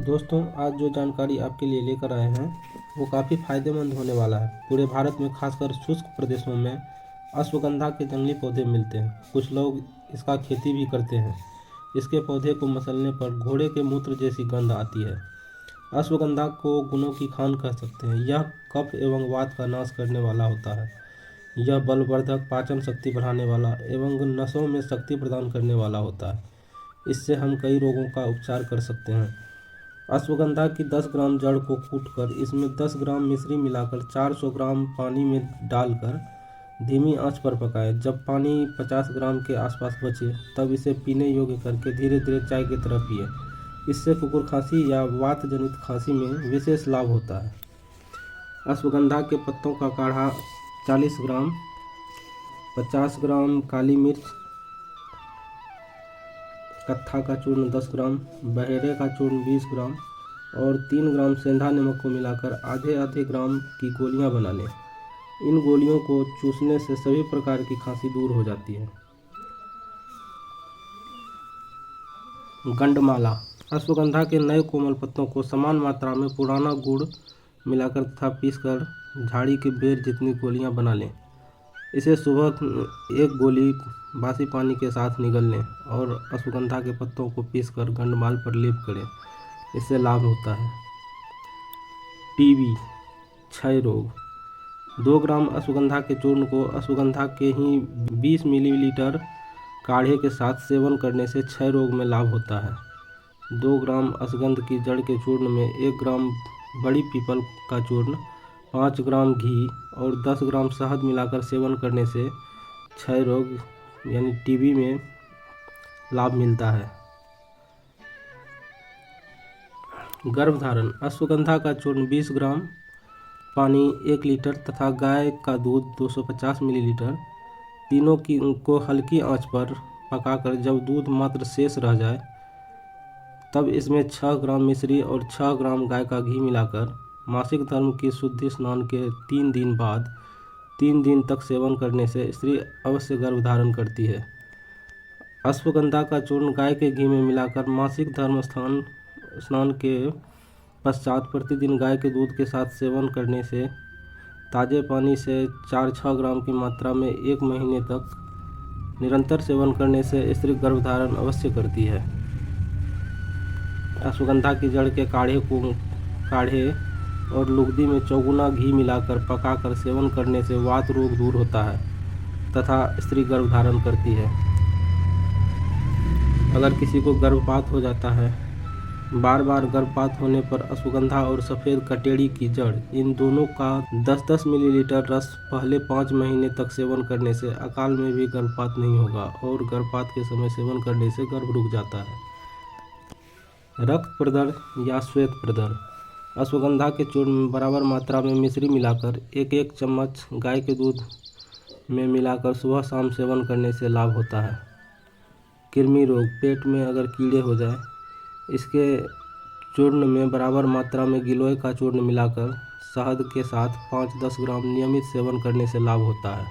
दोस्तों, आज जो जानकारी आपके लिए लेकर आए हैं वो काफ़ी फायदेमंद होने वाला है। पूरे भारत में खासकर शुष्क प्रदेशों में अश्वगंधा के जंगली पौधे मिलते हैं। कुछ लोग इसका खेती भी करते हैं। इसके पौधे को मसलने पर घोड़े के मूत्र जैसी गंध आती है। अश्वगंधा को गुणों की खान कह सकते हैं। यह कफ एवं वात का नाश करने वाला होता है। यह बलवर्धक, पाचन शक्ति बढ़ाने वाला एवं नसों में शक्ति प्रदान करने वाला होता है। इससे हम कई रोगों का उपचार कर सकते हैं। अश्वगंधा की 10 ग्राम जड़ को कूटकर इसमें 10 ग्राम मिश्री मिलाकर 400 ग्राम पानी में डालकर धीमी आंच पर पकाएं। जब पानी 50 ग्राम के आसपास बचे तब इसे पीने योग्य करके धीरे धीरे चाय की तरह पिएं। इससे कुकुर खांसी या वात जनित खांसी में विशेष लाभ होता है। अश्वगंधा के पत्तों का काढ़ा 40 ग्राम, 50 ग्राम काली मिर्च, कत्था का चूर्ण 10 ग्राम, बहेरे का चूर्ण 20 ग्राम और 3 ग्राम सेंधा नमक को मिलाकर आधे आधे ग्राम की गोलियां बना लें। इन गोलियों को चूसने से सभी प्रकार की खांसी दूर हो जाती है। गंडमाला। अश्वगंधा के नए कोमल पत्तों को समान मात्रा में पुराना गुड़ मिलाकर तथा पीसकर झाड़ी के बेर जितनी गोलियां बना लें। इसे सुबह एक गोली बासी पानी के साथ निगल लें और अश्वगंधा के पत्तों को पीसकर गंडमाल पर लेप करें। इससे लाभ होता है। टीबी, क्षय रोग। 2 ग्राम अश्वगंधा के चूर्ण को अश्वगंधा के ही 20 मिलीलीटर काढ़े के साथ सेवन करने से क्षय रोग में लाभ होता है। 2 ग्राम अश्वगंध की जड़ के चूर्ण में 1 ग्राम बड़ी पीपल का चूर्ण, 5 ग्राम घी और 10 ग्राम शहद मिलाकर सेवन करने से क्षय रोग यानी टीबी में लाभ मिलता है। गर्भधारण। अश्वगंधा का चूर्ण 20 ग्राम, पानी 1 लीटर तथा गाय का दूध 250 मिलीलीटर, तीनों को हल्की आंच पर पकाकर जब दूध मात्र शेष रह जाए तब इसमें 6 ग्राम मिश्री और 6 ग्राम गाय का घी मिलाकर मासिक धर्म की शुद्धि स्नान के 3 दिन बाद 3 दिन तक सेवन करने से स्त्री अवश्य गर्भधारण करती है। अश्वगंधा का चूर्ण गाय के घी में मिलाकर मासिक धर्म स्नान के पश्चात प्रतिदिन गाय के दूध के साथ सेवन करने से ताज़े पानी से 4-6 ग्राम की मात्रा में 1 महीने तक निरंतर सेवन करने से स्त्री गर्भधारण अवश्य करती है। अश्वगंधा की जड़ के काढ़े और लुगदी में चौगुना घी मिलाकर पकाकर सेवन करने से वात रोग दूर होता है तथा स्त्री गर्भधारण करती है। अगर किसी को गर्भपात हो जाता है, बार बार गर्भपात होने पर अश्वगंधा और सफ़ेद कटेड़ी की जड़, इन दोनों का 10-10 मिलीलीटर रस पहले 5 महीने तक सेवन करने से अकाल में भी गर्भपात नहीं होगा और गर्भपात के समय सेवन करने से गर्भ रुक जाता है। रक्त प्रदर या श्वेत प्रदर। अश्वगंधा के चूर्ण में बराबर मात्रा में मिश्री मिलाकर 1-1 चम्मच गाय के दूध में मिलाकर सुबह शाम सेवन करने से लाभ होता है। कृमि रोग। पेट में अगर कीड़े हो जाए, इसके चूर्ण में बराबर मात्रा में गिलोय का चूर्ण मिलाकर शहद के साथ 5-10 ग्राम नियमित सेवन करने से लाभ होता है।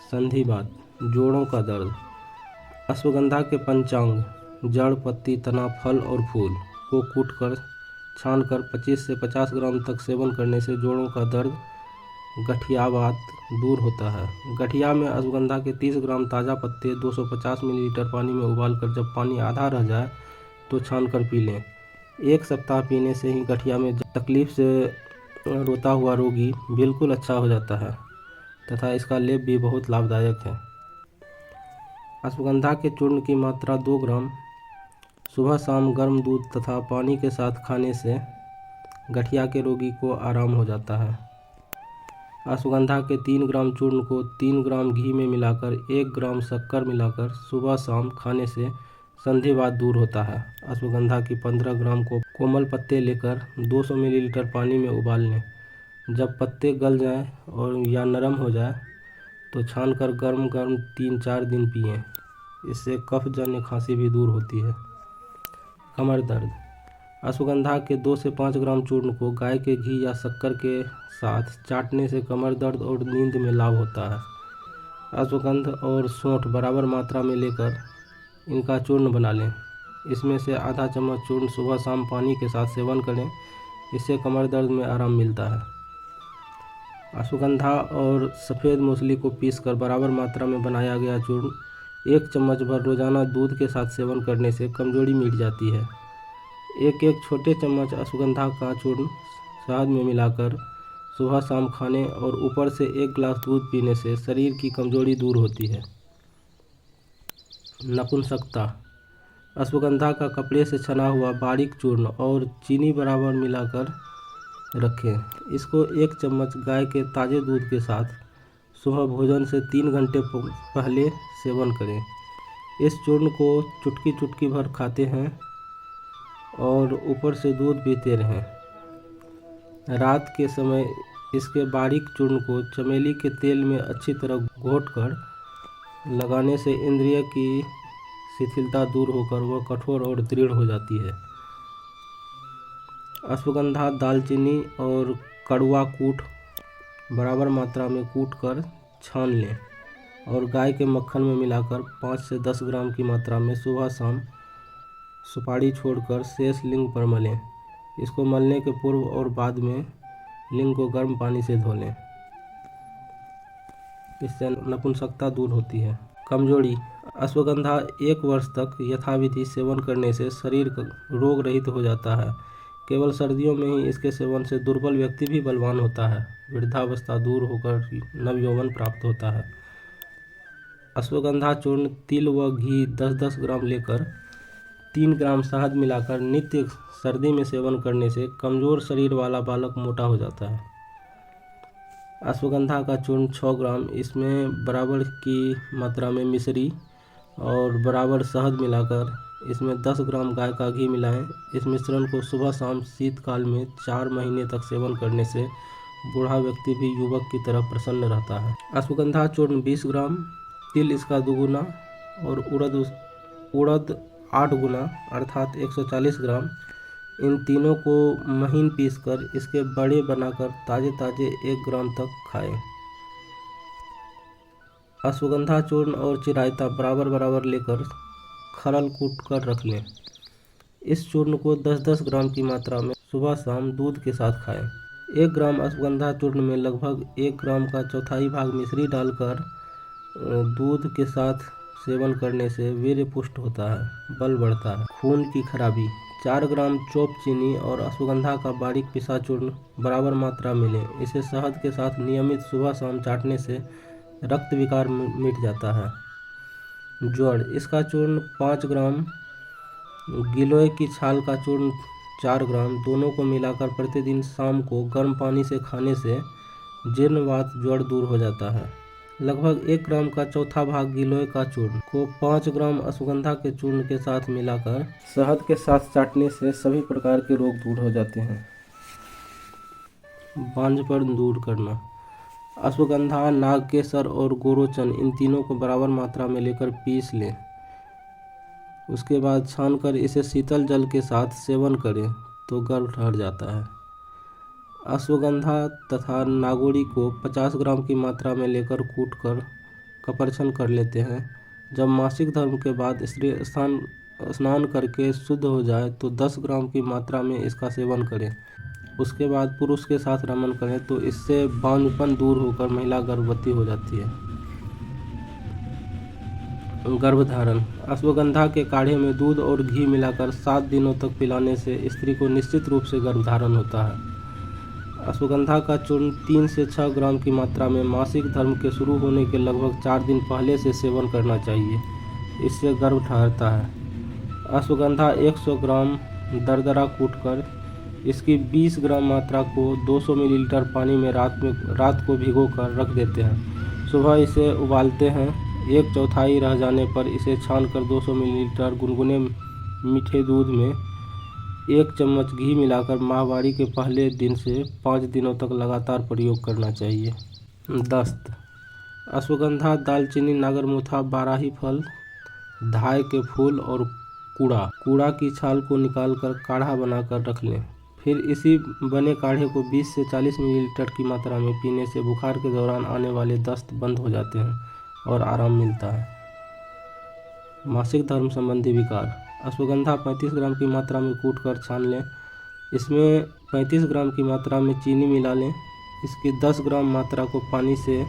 संधिवात, जोड़ों का दर्द। अश्वगंधा के पंचांग, जड़, पत्ती, तना, फल और फूल को कूटकर छानकर 25 से 50 ग्राम तक सेवन करने से जोड़ों का दर्द, गठियावात दूर होता है। गठिया में अश्वगंधा के 30 ग्राम ताज़ा पत्ते 250 मिलीलीटर पानी में उबालकर जब पानी आधा रह जाए तो छानकर पी लें। 1 सप्ताह पीने से ही गठिया में तकलीफ से रोता हुआ रोगी बिल्कुल अच्छा हो जाता है तथा इसका लेप भी बहुत लाभदायक है। अश्वगंधा के चूर्ण की मात्रा 2 ग्राम सुबह शाम गर्म दूध तथा पानी के साथ खाने से गठिया के रोगी को आराम हो जाता है। अश्वगंधा के 3 ग्राम चूर्ण को 3 ग्राम घी में मिलाकर 1 ग्राम शक्कर मिलाकर सुबह शाम खाने से संधिवात दूर होता है। अश्वगंधा की 15 ग्राम को कोमल पत्ते लेकर 200 मिलीलीटर पानी में उबाल लें। जब पत्ते गल जाएं और या नरम हो जाए तो छानकर गर्म 3-4 दिन पिएं। इससे कफजन्य खांसी भी दूर होती है। कमर दर्द। अश्वगंधा के 2 से 5 ग्राम चूर्ण को गाय के घी या शक्कर के साथ चाटने से कमर दर्द और नींद में लाभ होता है। अश्वगंध और सौंठ बराबर मात्रा में लेकर इनका चूर्ण बना लें। इसमें से आधा चम्मच चूर्ण सुबह शाम पानी के साथ सेवन करें। इससे कमर दर्द में आराम मिलता है। अश्वगंधा और सफ़ेद मूसली को पीसकर बराबर मात्रा में बनाया गया चूर्ण 1 चम्मच भर रोजाना दूध के साथ सेवन करने से कमजोरी मिट जाती है। एक छोटे चम्मच अश्वगंधा का चूर्ण शहद में मिलाकर सुबह शाम खाने और ऊपर से 1 गिलास दूध पीने से शरीर की कमजोरी दूर होती है। नपुंसकता। अश्वगंधा का कपड़े से छना हुआ बारीक चूर्ण और चीनी बराबर मिलाकर रखें। इसको 1 चम्मच गाय के ताज़े दूध के साथ सुबह भोजन से 3 घंटे पहले सेवन करें। इस चूर्ण को चुटकी चुटकी भर खाते हैं और ऊपर से दूध पीते रहें। रात के समय इसके बारीक चूर्ण को चमेली के तेल में अच्छी तरह घोटकर लगाने से इंद्रिय की शिथिलता दूर होकर वह कठोर और दृढ़ हो जाती है। अश्वगंधा, दालचीनी और कड़वा कूट बराबर मात्रा में कूटकर छान लें और गाय के मक्खन में मिलाकर 5 से 10 ग्राम की मात्रा में सुबह शाम सुपारी छोड़कर शेष लिंग पर मलें। इसको मलने के पूर्व और बाद में लिंग को गर्म पानी से धो लें। इससे नपुंसकता दूर होती है। कमजोरी। अश्वगंधा 1 वर्ष तक यथाविधि सेवन करने से शरीर रोग रहित हो जाता है। केवल सर्दियों में ही इसके सेवन से दुर्बल व्यक्ति भी बलवान होता है। वृद्धावस्था दूर होकर नवयौवन प्राप्त होता है। अश्वगंधा चूर्ण, तिल व घी 10-10 ग्राम लेकर 3 ग्राम शहद मिलाकर नित्य सर्दी में सेवन करने से कमजोर शरीर वाला बालक मोटा हो जाता है। अश्वगंधा का चूर्ण 6 ग्राम, इसमें बराबर की मात्रा में मिश्री और बराबर शहद मिलाकर इसमें 10 ग्राम गाय का घी मिलाएं। इस मिश्रण को सुबह शाम शीतकाल में 4 महीने तक सेवन करने से बूढ़ा व्यक्ति भी युवक की तरह प्रसन्न रहता है। अश्वगंधा चूर्ण 20 ग्राम, तिल इसका 2 गुना और उड़द 8 गुना अर्थात 140 ग्राम। इन तीनों को महीन पीसकर इसके बड़े बनाकर ताजे 1 ग्राम तक खाएं। अश्वगंधा चूर्ण और चिरायता बराबर लेकर खरल कूट कर रख लें। इस चूर्ण को 10-10 ग्राम की मात्रा में सुबह शाम दूध के साथ खाएं। 1 ग्राम अश्वगंधा चूर्ण में लगभग 1 ग्राम का चौथाई भाग मिश्री डालकर दूध के साथ सेवन करने से वीर्य पुष्ट होता है, बल बढ़ता है। खून की खराबी। 4 ग्राम चौप चीनी और अश्वगंधा का बारीक पिसा चूर्ण बराबर मात्रा में लें। इसे शहद के साथ नियमित सुबह शाम चाटने से रक्त विकार मिट जाता है। ज्वर। इसका चूर्ण 5 ग्राम, गिलोय की छाल का चूर्ण 4 ग्राम, दोनों को मिलाकर प्रतिदिन शाम को गर्म पानी से खाने से जीर्णवात ज्वर दूर हो जाता है। लगभग 1 ग्राम का चौथा भाग गिलोय का चूर्ण को 5 ग्राम अश्वगंधा के चूर्ण के साथ मिलाकर शहद के साथ चाटने से सभी प्रकार के रोग दूर हो जाते हैं। बांझपन दूर करना। अश्वगंधा, नागकेसर और गोरोचन इन तीनों को बराबर मात्रा में लेकर पीस लें। उसके बाद छानकर इसे शीतल जल के साथ सेवन करें तो गर्भ ठहर जाता है। अश्वगंधा तथा नागोरी को 50 ग्राम की मात्रा में लेकर कूटकर कपरछन कर लेते हैं। जब मासिक धर्म के बाद स्त्री स्नान करके शुद्ध हो जाए तो 10 ग्राम की मात्रा में इसका सेवन करें। उसके बाद पुरुष के साथ रमन करें तो इससे बांझपन दूर होकर महिला गर्भवती हो जाती है। गर्भधारण। अश्वगंधा के काढ़े में दूध और घी मिलाकर 7 दिनों तक पिलाने से स्त्री को निश्चित रूप से गर्भधारण होता है। अश्वगंधा का चूर्ण 3 से 6 ग्राम की मात्रा में मासिक धर्म के शुरू होने के लगभग 4 दिन पहले से सेवन करना चाहिए। इससे गर्भ ठहरता है। अश्वगंधा 100 ग्राम दरदरा कूटकर इसकी 20 ग्राम मात्रा को 200 मिलीलीटर पानी में रात को भिगोकर रख देते हैं। सुबह इसे उबालते हैं। 1/4 रह जाने पर इसे छानकर 200 मिलीलीटर गुनगुने मीठे दूध में 1 चम्मच घी मिलाकर माहवारी के पहले दिन से 5 दिनों तक लगातार प्रयोग करना चाहिए। दस्त। अश्वगंधा, दालचीनी, नागरमोथा, बाराही फल, धाय के फूल और कूड़ा की छाल को निकालकर काढ़ा बनाकर रख लें। फिर इसी बने काढ़े को 20 से 40 मिलीलीटर की मात्रा में पीने से बुखार के दौरान आने वाले दस्त बंद हो जाते हैं और आराम मिलता है। मासिक धर्म संबंधी विकार। अश्वगंधा 35 ग्राम की मात्रा में कूट कर छान लें। इसमें 35 ग्राम की मात्रा में चीनी मिला लें। इसकी 10 ग्राम मात्रा को पानी से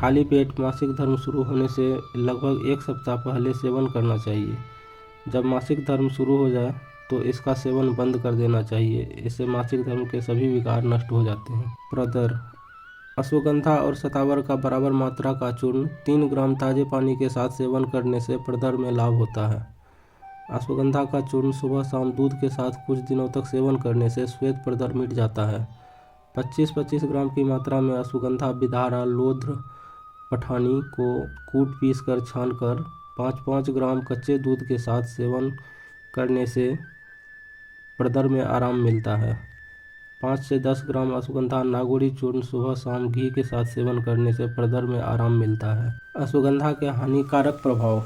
खाली पेट मासिक धर्म शुरू होने से लगभग 1 सप्ताह पहले सेवन करना चाहिए। जब मासिक धर्म शुरू हो जाए तो इसका सेवन बंद कर देना चाहिए। इससे मासिक धर्म के सभी विकार नष्ट हो जाते हैं। प्रदर, अश्वगंधा और शतावर का बराबर मात्रा का चूर्ण 3 ग्राम ताजे पानी के साथ सेवन करने से प्रदर में लाभ होता है। अश्वगंधा का चूर्ण सुबह शाम दूध के साथ कुछ दिनों तक सेवन करने से श्वेत प्रदर मिट जाता है। 25-25 ग्राम की मात्रा में अश्वगंधा, बिदारा, लोध्र, पठानी को कूट पीस कर छान कर 5-5 ग्राम कच्चे दूध के साथ सेवन करने से प्रदर में आराम मिलता है। 5 से 10 ग्राम अश्वगंधा नागोरी चूर्ण सुबह शाम घी के साथ सेवन करने से प्रदर में आराम मिलता है। अश्वगंधा के हानिकारक प्रभाव।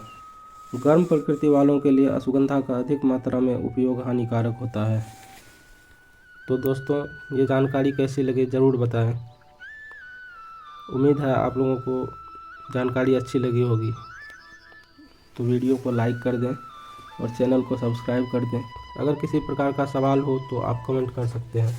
गर्म प्रकृति वालों के लिए अश्वगंधा का अधिक मात्रा में उपयोग हानिकारक होता है। तो दोस्तों, ये जानकारी कैसी लगी ज़रूर बताएं। उम्मीद है आप लोगों को जानकारी अच्छी लगी होगी। तो वीडियो को लाइक कर दें और चैनल को सब्सक्राइब कर दें। अगर किसी प्रकार का सवाल हो तो आप कमेंट कर सकते हैं।